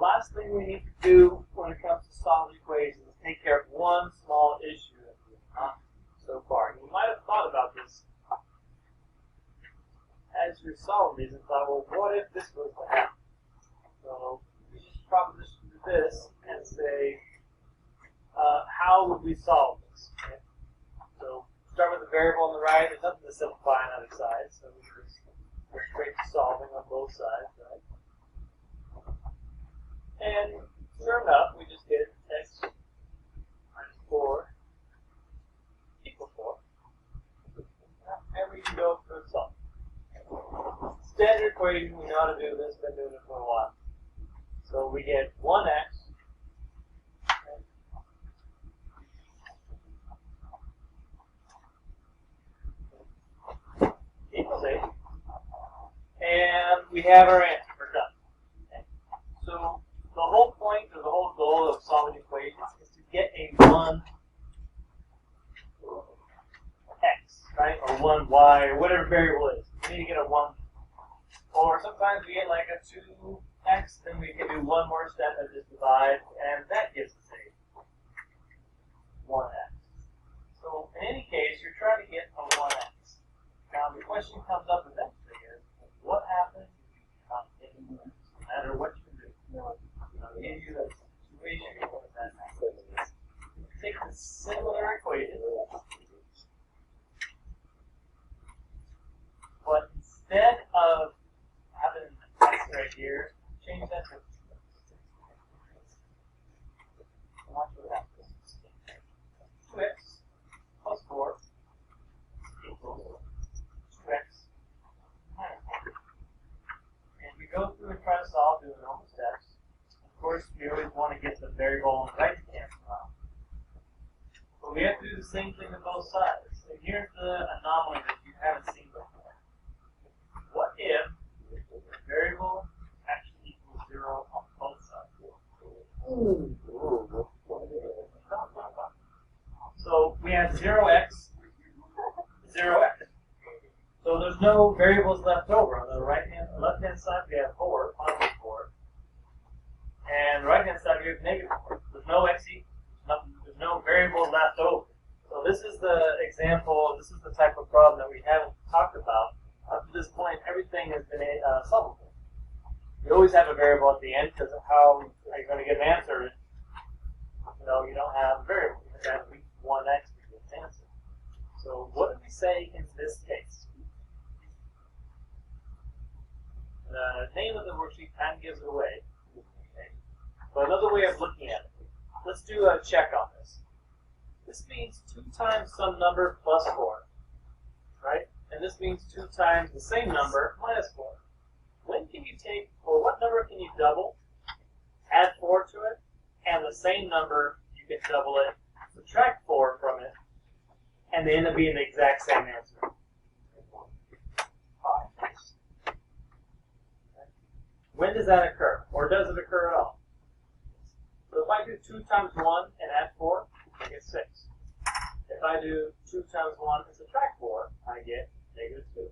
last thing we need to do when it comes to solving equations is take care of one small issue that we've not so far. You might have thought about this as you're solving these and thought, well, what if this was to happen? So we just proposition this and say, how would we solve this? Okay? So start with a variable on the right. There's nothing to simplify on either side, so we just go straight to solving on both sides, right? And sure enough, we just get x minus 4 equals 4. And we can go through solve. Standard equation, we know how to do this, been doing it for a while. So we get 1x equals 8. And we have our answer. We're done. Okay. So the whole point or the whole goal of solving equations is to get a 1x, right? Or 1y, or whatever variable it is. We need to get a 1. Or sometimes we get like a 2x, then we can do one more step and just divide, and that gives us a 1x. So in any case, you're trying to get a 1x. Now the question comes up eventually is, what happens if you can't get a 1x? No matter what you do. I'll give you a situation where that happens. Take a similar equation, but instead of having an x right here, change that to watch what happens. 2x plus 4 equals 2x minus 4. And we go through and try to solve doing normal steps. Of course, we always want to get the variable on the right to cancel out. But we have to do the same thing on both sides. And here's the anomaly that you haven't seen before. What if the variable actually equals 0 on both sides? So we have 0x, 0x. So there's no variables left over. On the left-hand side, we have 4, positive 4. And the right-hand side, we have negative 4. There's no x equals, there's no variable left over. So this is the example, this is the type of problem that we haven't talked about. Up to this point, everything has been solvable. You always have a variable at the end because of how are you going to get an answer if you don't have a variable. You have 1x to get an answer. So what do we say in this case? The name of the worksheet kind of gives it away. Okay. But another way of looking at it, let's do a check on this. This means 2 times some number plus 4, right? And this means 2 times the same number minus 4. When can you take, or what number can you double, add 4 to it, and the same number, you can double it, subtract 4 from it, and they end up being the exact same answer? 5. When does that occur? Or does it occur at all? So if I do 2 times 1 and add 4, I get 6. If I do 2 times 1 and subtract 4, I get negative 2.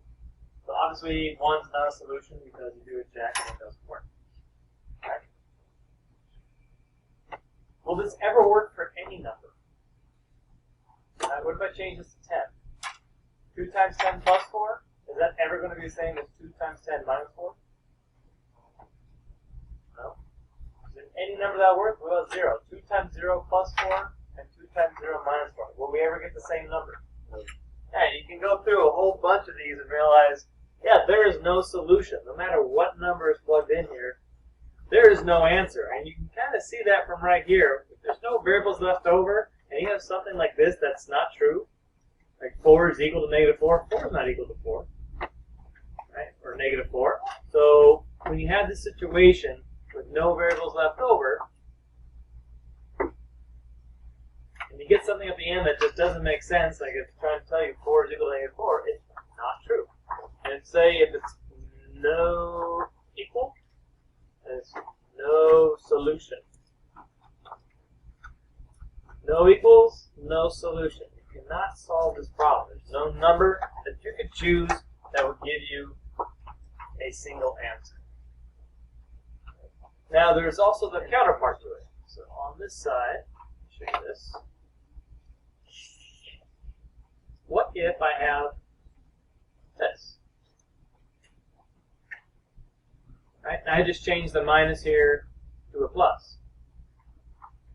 So obviously 1's not a solution because you do a check and it doesn't work. Right? Will this ever work for any number? What if I change this to 10? 2 times 10 plus 4? Is that ever going to be the same as 2 times 10 minus 4? No. Is there any number that works? What about 0? 2 times 0 plus 4 and 2 times 0 minus 4. Will we ever get the same number? Yeah, you can go through a whole bunch of these and realize, yeah, there is no solution. No matter what number is plugged in here, there is no answer. And you can kind of see that from right here. If there's no variables left over, and you have something like this that's not true, like 4 is equal to negative 4, 4 is not equal to 4, right? Or negative 4. So when you have this situation with no variables left over, and you get something at the end that just doesn't make sense, like it's trying to tell you 4 is equal to negative 4, it's not true. And say if it's no equal, it's no solution. No equals, no solution. You cannot solve this problem. There's no number that you can choose that will give you a single answer. Now there's also the counterpart to it. So on this side, I'll show you this. What if I have this? Right? I just changed the minus here to a plus.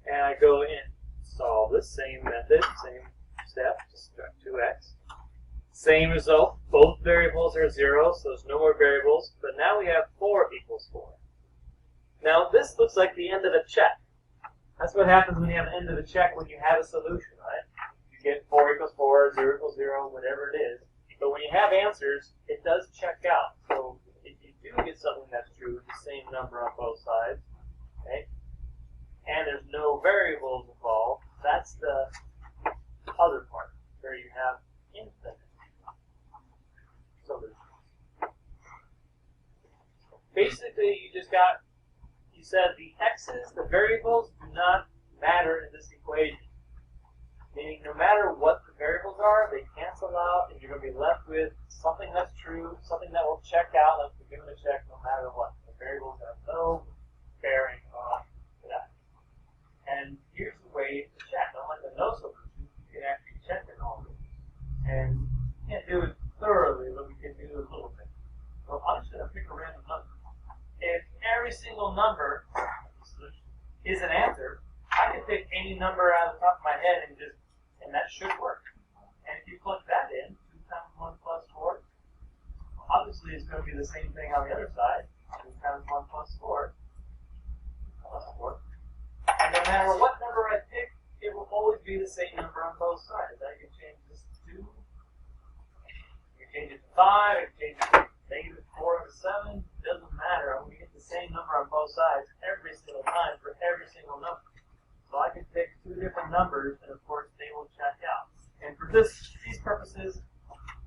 And I go in, solve this same method, same step, just subtract 2x. Same result, both variables are 0, so there's no more variables, but now we have 4 equals 4. Now this looks like the end of a check. That's what happens when you have an end of a check when you have a solution, right? You get 4 equals 4, 0 equals 0, whatever it is. But when you have answers, it does check out. So if you do get something that's true, the same number on both sides, okay, and there's no variables involved, that's the other part, where you have infinite solutions. Basically, you said the x's, the variables, do not matter in this equation. Meaning, no matter what the variables are, they cancel out, and you're going to be left with something that's true, something that will check out, like we're given a check no matter what. The variables have no bearing on that. And here's the way to check. Unlike the no solution, you can actually check it all. And you can't do it thoroughly, but we can do it a little bit. So I'm just going to pick a random number. If every single number is an answer, I can pick any number out of the top of my head and that should work. And if you plug that in, 2 times 1 plus 4, obviously it's going to be the same thing on the other side. 2 times 1 plus 4 plus 4. And no matter what number I pick, it will always be the same number on both sides. I can change this to 2. I can change it to 5. I can change it to -4 to 7. It doesn't matter. I'm going to get the same number on both sides every single time for every single number. So I can pick 2 different numbers, and of course they will check out. And for these purposes,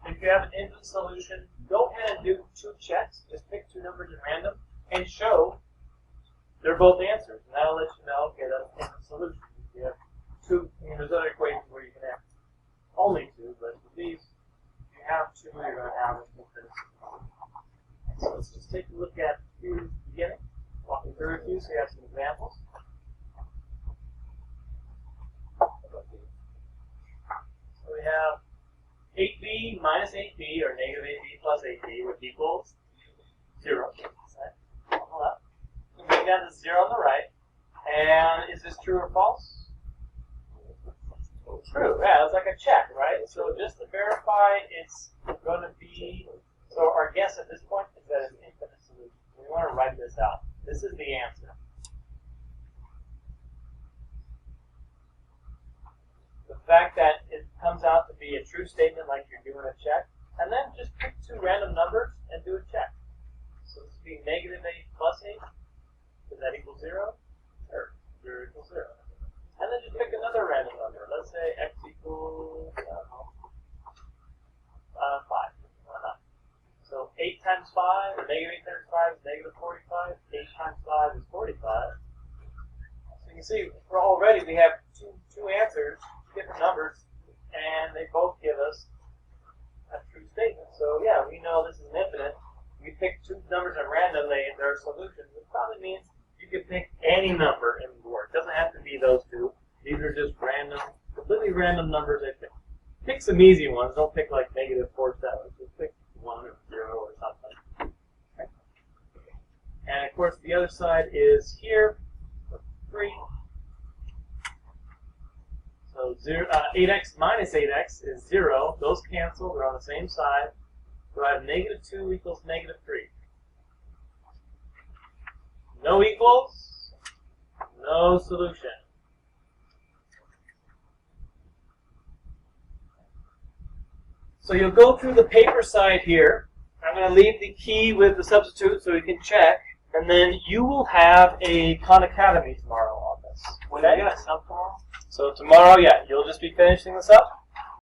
if you have an infinite solution, go ahead and do 2 checks. Just pick 2 numbers at random and show they're both answers. And that'll let you know, okay, that's an infinite solution. If you have 2, there's other equations where you can have only 2, but with these, if you have 2, you're going to have an infinite solution. So let's just take a look at the beginning, walking through a few so you have some examples. So we have 8b minus 8b, or negative 8b plus 8b, which equals 0. We make that to 0 on the right. And is this true or false? True. Yeah, it's like a check, right? So just to verify, it's going to be. So our guess at this point is that it's infinite solution. We want to write this out. This is the answer. The fact that it comes out to be a true statement like you're doing a check, and then just pick 2 random numbers and do a check. So this would be negative 8 plus 8. Does that equal 0? Or 0 equals 0. And then just pick another random number. Let's say x equals 5. Why not? So 8 times 5, or negative 8 times 5 is negative 45. 8 times 5 is 45. So you can see, we have two answers, different numbers, and they both give us a true statement. So yeah, we know this is an infinite. We pick 2 numbers at random, they're solutions. It probably means you can pick any number in the board. It doesn't have to be those 2. These are just random, completely random numbers I pick. Pick some easy ones. Don't pick like negative 4, 7. Just pick 1 or 0 or something. Okay. And of course the other side is here, 3. So 8x minus 8x is 0. Those cancel. They're on the same side. So I have negative 2 equals negative 3. No equals, no solution. So you'll go through the paper side here. I'm going to leave the key with the substitute so you can check. And then you will have a Khan Academy tomorrow on this. Okay? You got a sub tomorrow? So tomorrow, yeah, you'll just be finishing this up.